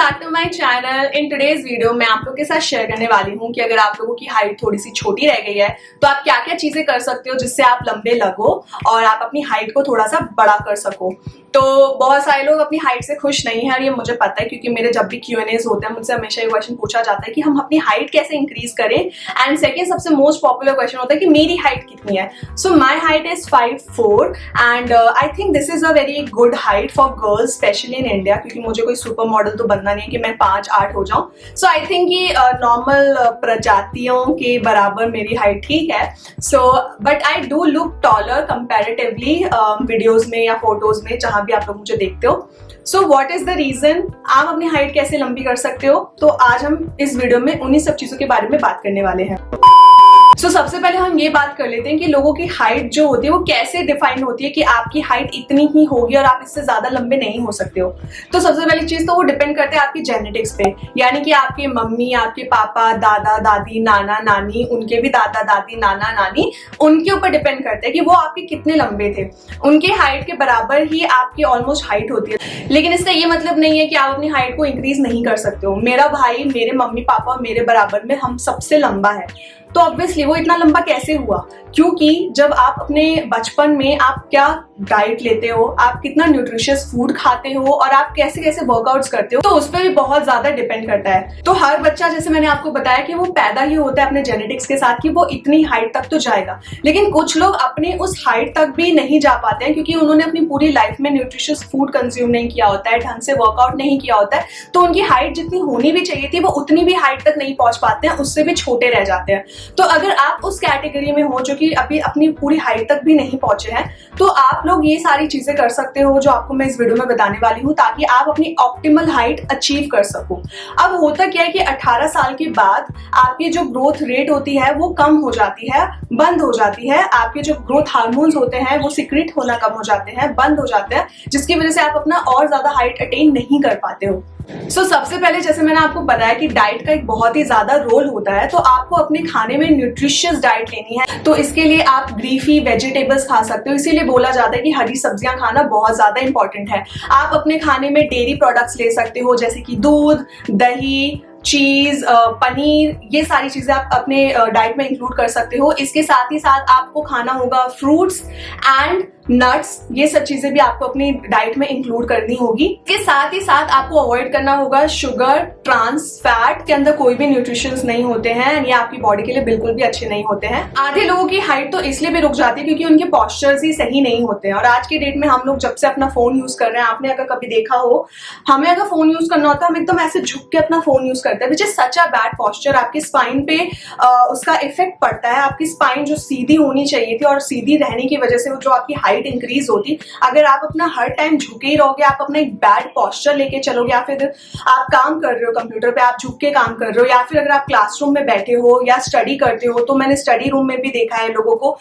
Back to my channel. In today's video मैं आप लोग के साथ शेयर करने वाली हूँ कि अगर आप लोगों की हाइट थोड़ी सी छोटी रह गई है तो आप क्या क्या चीजें कर सकते हो जिससे आप लंबे लगो और आप अपनी हाइट को थोड़ा सा बड़ा कर सको। तो बहुत सारे लोग अपनी हाइट से खुश नहीं है और ये मुझे पता है, क्योंकि मेरे जब भी Q&As होते हैं मुझसे हमेशा ये क्वेश्चन पूछा जाता है कि हम अपनी हाइट कैसे इंक्रीज करें। एंड सेकंड सबसे मोस्ट पॉपुलर क्वेश्चन होता है कि मेरी हाइट कितनी है। So my height is 5'4" and I think this is a very good height for girls specially in India, क्योंकि मुझे कोई सुपर मॉडल तो बनना नहीं है कि मैं 5'8" हो जाऊं। सो आई थिंक ये नॉर्मल प्रजातियों के बराबर मेरी हाइट ठीक है। So but I do look taller comparatively videos में या फोटोज में जहां भी आप लोग मुझे देखते हो। So what is the reason, आप अपनी हाइट कैसे लंबी कर सकते हो, तो आज हम इस वीडियो में उन्हीं सब चीजों के बारे में बात करने वाले हैं। सो सबसे पहले हम ये बात कर लेते हैं कि लोगों की हाइट जो होती है वो कैसे डिफाइन होती है कि आपकी हाइट इतनी ही होगी और आप इससे ज्यादा लंबे नहीं हो सकते हो। तो सबसे पहली चीज तो वो डिपेंड करता है आपकी जेनेटिक्स पे, यानी कि आपके मम्मी, आपके पापा, दादा दादी, नाना नानी, उनके भी दादा दादी, नाना नानी, उनके ऊपर डिपेंड करता है कि वो आपके कितने लंबे थे। उनके हाइट के बराबर ही आपकी ऑलमोस्ट हाइट होती है, लेकिन इसका ये मतलब नहीं है कि आप अपनी हाइट को इंक्रीज नहीं कर सकते हो। मेरा भाई मेरे मम्मी पापा मेरे बराबर में हम सबसे लंबा है, तो ऑब्वियसली वो इतना लंबा कैसे हुआ, क्योंकि जब आप अपने बचपन में आप क्या डाइट लेते हो, आप कितना न्यूट्रिशियस फूड खाते हो और आप कैसे कैसे वर्कआउट्स करते हो, तो उस पर भी बहुत ज्यादा डिपेंड करता है। तो हर बच्चा, जैसे मैंने आपको बताया कि वो पैदा ही होता है अपने जेनेटिक्स के साथ कि वो इतनी हाइट तक तो जाएगा, लेकिन कुछ लोग अपने उस हाइट तक भी नहीं जा पाते हैं क्योंकि उन्होंने अपनी पूरी लाइफ में न्यूट्रिशियस फूड कंज्यूम नहीं किया होता है, ढंग से वर्कआउट नहीं किया होता है, तो उनकी हाइट जितनी होनी भी चाहिए थी वो उतनी भी हाइट तक नहीं पहुंच पाते हैं, उससे भी छोटे रह जाते हैं। तो अगर आप उस कैटेगरी में हो जो कि अभी अपनी पूरी हाइट तक भी नहीं पहुंचे हैं, तो आप लोग ये सारी चीजें कर सकते हो जो आपको मैं इस वीडियो में बताने वाली हूं, ताकि आप अपनी ऑप्टिमल हाइट अचीव कर सको। अब होता क्या है कि 18 साल के बाद आपकी जो ग्रोथ रेट होती है वो कम हो जाती है, बंद हो जाती है। आपके जो ग्रोथ हार्मोन्स होते हैं वो सीक्रेट होना कम हो जाते हैं, बंद हो जाते हैं, जिसकी वजह से आप अपना और ज्यादा हाइट अटेन नहीं कर पाते हो। सबसे पहले जैसे मैंने आपको बताया कि डाइट का एक बहुत ही ज्यादा रोल होता है, तो आपको अपने खाने में न्यूट्रिशियस डाइट लेनी है। तो इसके लिए आप ग्रीफी वेजिटेबल्स खा सकते हो, इसीलिए बोला जाता है कि हरी सब्जियां खाना बहुत ज्यादा इंपॉर्टेंट है। आप अपने खाने में डेयरी प्रोडक्ट्स ले सकते हो, जैसे कि दूध, दही, चीज, पनीर, ये सारी चीजें आप अपने डाइट में इंक्लूड कर सकते हो। इसके साथ ही साथ आपको खाना होगा फ्रूट्स एंड नट्स, ये सब चीजें भी आपको अपनी डाइट में इंक्लूड करनी होगी। इसके साथ ही साथ आपको अवॉइड करना होगा शुगर, ट्रांस फैट, के अंदर कोई भी न्यूट्रिशंस नहीं होते हैं, ये आपकी बॉडी के लिए बिल्कुल भी अच्छे नहीं होते हैं। आधे लोगों की हाइट तो इसलिए भी रुक जाती है क्योंकि उनके पॉस्चर्स ही सही नहीं होते हैं। और आज की डेट में हम लोग जब से अपना फोन यूज कर रहे हैं, आपने अगर कभी देखा हो, हमें अगर फोन यूज करना होता है हम एकदम ऐसे झुक के अपना फोन यूज करते हैं, which is such a bad posture. आपकी स्पाइन पे उसका इफेक्ट पड़ता है। आपकी स्पाइन जो सीधी होनी चाहिए थी और सीधी रहने की वजह से जो आपकी हाइट इंक्रीज होती, अगर आप अपना हर टाइम झुके ही रहोगे, आप अपना एक बैड पॉस्चर लेके चलोगे, या फिर आप काम कर रहे हो कंप्यूटर पे, आप झुक के काम कर रहे हो, या फिर अगर आप क्लासरूम में बैठे हो या स्टडी करते हो, तो मैंने स्टडी रूम में भी देखा है लोगों को,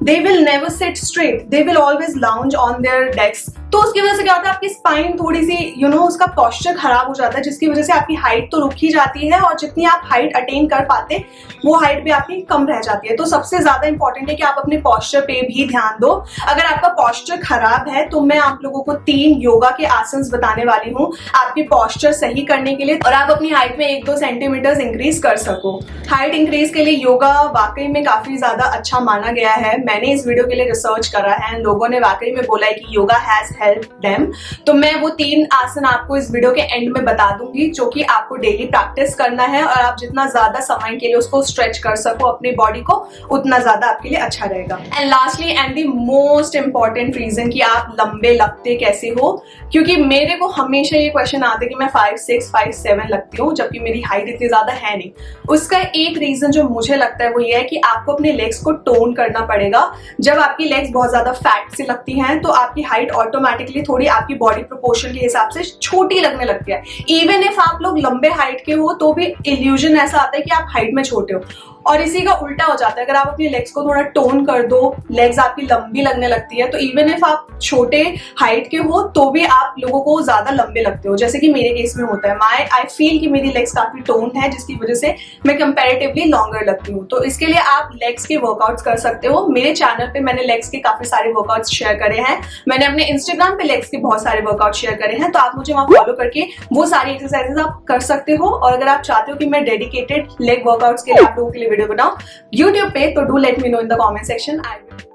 they will never sit straight, they will always lounge on their desks। तो उसकी वजह से क्या होता है, आपकी स्पाइन थोड़ी सी उसका पॉस्चर खराब हो जाता है, जिसकी वजह से आपकी हाइट तो रुक ही जाती है और जितनी आप हाइट अटेन कर पाते वो हाइट भी आपकी कम रह जाती है। तो सबसे ज्यादा इंपॉर्टेंट है कि आप अपने पॉस्चर पे भी ध्यान दो। अगर आपका पॉस्चर खराब है तो मैं आप लोगों को 3 योगा के आसन बताने वाली हूँ आपकी पॉस्चर सही करने के लिए, और आप अपनी हाइट में 1-2 सेंटीमीटर इंक्रीज कर सको। हाइट इंक्रीज के लिए योगा वाकई में काफी ज्यादा अच्छा माना गया है। मैंने इस वीडियो के लिए रिसर्च करा है, लोगों ने वाकई में बोला है कि योगा हैज हेल्प देम। तो मैं वो 3 आसन आपको इस वीडियो के एंड में बता दूंगी, जो कि आपको डेली प्रैक्टिस करना है, और आप जितना ज्यादा समय के लिए उसको स्ट्रेच कर सको अपनी बॉडी को, उतना ज्यादा आपके लिए अच्छा रहेगा। And lastly and the most important reason कि आप लंबे लगते कैसे हो, क्योंकि मेरे को हमेशा ये क्वेश्चन आता है कि मैं 5'6", 5'7" लगती हूँ जबकि मेरी हाइट इतनी ज्यादा है नहीं। उसका एक रीजन जो मुझे लगता है वो ये है कि आपको अपने लेग्स को टोन करना पड़ेगा। जब आपकी लेग्स बहुत ज्यादा फैट से लगती हैं तो आपकी हाइट ऑटोमेटिकली थोड़ी आपकी बॉडी प्रोपोर्शन के हिसाब से छोटी लगने लगती है। इवन इफ आप लोग लंबे हाइट के हो तो भी इल्यूजन ऐसा आता है कि आप हाइट में छोटे और इसी का उल्टा हो जाता है, अगर आप अपनी लेग्स को थोड़ा टोन कर दो, लेग्स आपकी लंबी लगने लगती है। तो इवन इफ आप छोटे हाइट के हो तो भी आप लोगों को ज्यादा लंबे लगते हो, जैसे कि मेरे केस में होता है। आई फील कि मेरी लेग्स काफी टोन है, जिसकी वजह से मैं कंपैरेटिवली लॉन्गर लगती हूँ। तो इसके लिए आप लेग्स के वर्कआउट्स कर सकते हो। मेरे चैनल पे मैंने लेग्स के काफी सारे वर्कआउट्स शेयर करे हैं, मैंने अपने इंस्टाग्राम पे लेग्स के बहुत सारे वर्कआउट शेयर करे हैं, तो आप मुझे वहां फॉलो करके वो सारी एक्सरसाइजेस आप कर सकते हो। और अगर आप चाहते हो कि मैं डेडिकेटेड लेग वर्कआउट्स के लिए आप लोगों के लिए वीडियो बनाऊं यूट्यूब पे, तो do let me know in the comment section. I will.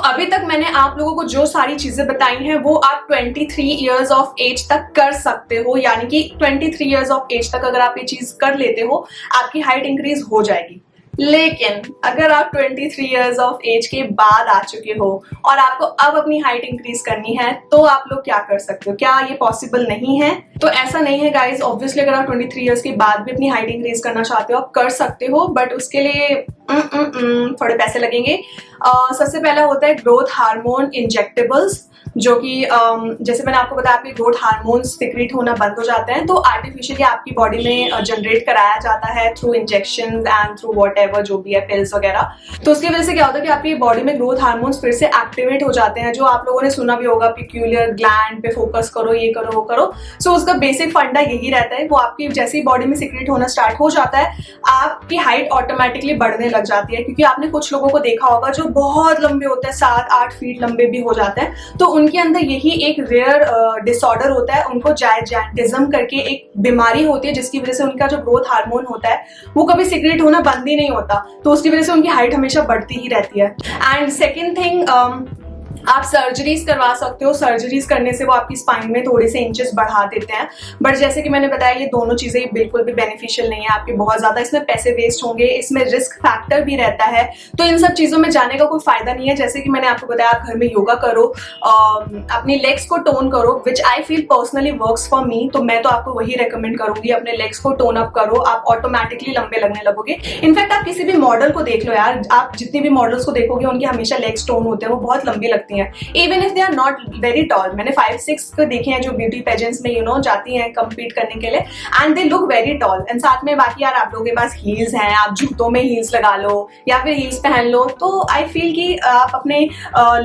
अभी तक मैंने आप लोगों को जो सारी चीजें बताई हैं वो आप 23 इयर्स ऑफ एज तक कर सकते हो, यानी कि 23 इयर्स ऑफ एज तक अगर आप ये चीज कर लेते हो आपकी हाइट इंक्रीज हो जाएगी। लेकिन अगर आप 23 इयर्स ऑफ एज के बाद आ चुके हो और आपको अब अपनी हाइट इंक्रीज करनी है, तो आप लोग क्या कर सकते हो? क्या ये पॉसिबल नहीं है? तो ऐसा नहीं है गाइज। ऑब्वियसली अगर आप 23 इयर्स के बाद भी अपनी हाइट इंक्रीज करना चाहते हो आप कर सकते हो, बट उसके लिए थोड़े पैसे लगेंगे। सबसे पहला होता है ग्रोथ हार्मोन इंजेक्टेबल्स, जो कि जैसे मैंने आपको बताया आपके ग्रोथ हार्मोन्स सिक्रीट होना बंद हो जाते हैं, तो आर्टिफिशियली आपकी बॉडी में जनरेट कराया जाता है through injection and through whatever जो भी है, पिल्स वगैरह। तो उसकी वजह से क्या होता है कि आपकी बॉडी में ग्रोथ हार्मोन्स फिर से एक्टिवेट हो जाते हैं, जो आप लोगों ने सुना भी होगा, पिक्यूलियर ग्लैंड पे फोकस करो, ये करो, वो करो। सो उसका बेसिक फंडा यही रहता है, वो आपकी जैसे ही बॉडी में सिक्रीट होना स्टार्ट हो जाता है आपकी हाइट ऑटोमेटिकली बढ़ने लग जाती है। क्योंकि आपने कुछ लोगों को देखा होगा जो बहुत लंबे होते हैं, 7-8 फीट लंबे भी हो जाते हैं, तो उनके अंदर यही एक रेयर डिसऑर्डर होता है, उनको जायजेंटिज्म करके एक बीमारी होती है, जिसकी वजह से उनका जो ग्रोथ हार्मोन होता है वो कभी सिक्रीट होना बंद ही नहीं होता, तो उसकी वजह से उनकी हाइट हमेशा बढ़ती ही रहती है। एंड सेकेंड थिंग, आप सर्जरीज करवा सकते हो। सर्जरीज करने से वो आपकी स्पाइन में थोड़े से इंचेस बढ़ा देते हैं, बट जैसे कि मैंने बताया ये दोनों चीजें बिल्कुल भी बेनिफिशियल नहीं है, आपके बहुत ज्यादा इसमें पैसे वेस्ट होंगे, इसमें रिस्क फैक्टर भी रहता है, तो इन सब चीजों में जाने का कोई फायदा नहीं है। जैसे कि मैंने आपको बताया आप घर में योगा करो, अपनी लेग्स को टोन करो, which I feel personally works for me, तो मैं तो आपको वही रेकमेंड करूंगी, अपने लेग्स को टोन अप करो, आप ऑटोमेटिकली लंबे लगने लगोगे। इनफैक्ट आप किसी भी मॉडल को देख लो यार, आप जितनी भी मॉडल्स को देखोगे उनके हमेशा लेग्स टोन होते हैं, वो बहुत लंबी लगती हैं, even if they are not very tall. मैंने 5-6 को देखे हैं जो ब्यूटी पेजेंट्स में यू नो जाती हैं कम्पीट करने के लिए, and they look very tall. And साथ में बाकी यार आप लोगों के पास हील्स हैं, आप जूतों में हील्स लगा लो या फिर हील्स पहन लो, तो आई फील कि आप अपने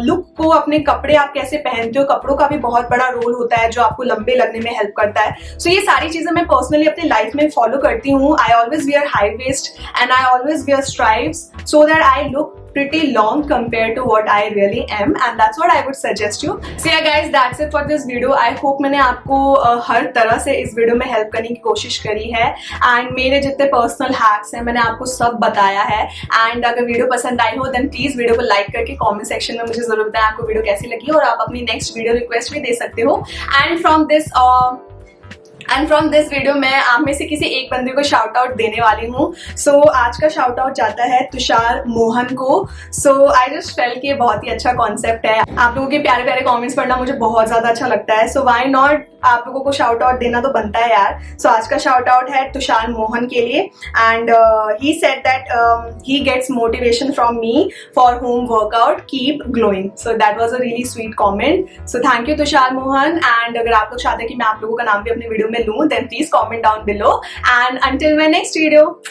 लुक को, अपने कपड़े आप कैसे पहनते हो, कपड़ों का भी बहुत बड़ा रोल होता है जो आपको लंबे लगने में हेल्प करता है। सो ये सारी चीजें मैं पर्सनली अपनी लाइफ में फॉलो करती हूँ। I always wear high waist and I always wear stripes so that I look pretty long compared to what I really am, and that's what I would suggest you. So yeah guys, that's it for this video. I hope मैंने आपको हर तरह से इस video में help करने की कोशिश करी है, एंड मेरे जितने पर्सनल हैक्स हैं मैंने आपको सब बताया है। एंड अगर वीडियो पसंद आई हो देन प्लीज वीडियो को लाइक करके कमेंट सेक्शन में मुझे जरूर बताएं आपको वीडियो कैसी लगी, और आप अपनी नेक्स्ट वीडियो रिक्वेस्ट भी दे सकते हो। एंड फ्रॉम दिस वीडियो मैं आप में से किसी एक बंदे को शाउट आउट देने वाली हूँ। सो आज का शाउट आउट जाता है तुषार मोहन को। सो आई जस्ट फेल कि बहुत ही अच्छा कॉन्सेप्ट है, आप लोगों के प्यारे प्यारे कमेंट्स पढ़ना मुझे बहुत ज्यादा अच्छा लगता है, सो व्हाई नॉट, आप लोगों को शाउट आउट देना तो बनता है यार। सो आज का शाउट आउट है तुषार मोहन के लिए, and he said that he gets motivation from me for home workout, keep glowing. So that was a really sweet comment. So thank you Tushar Mohan. And अगर आप लोग चाहते हैं कि मैं आप लोगों का नाम भी अपने वीडियो में लूं, then please comment down below, and until my next video,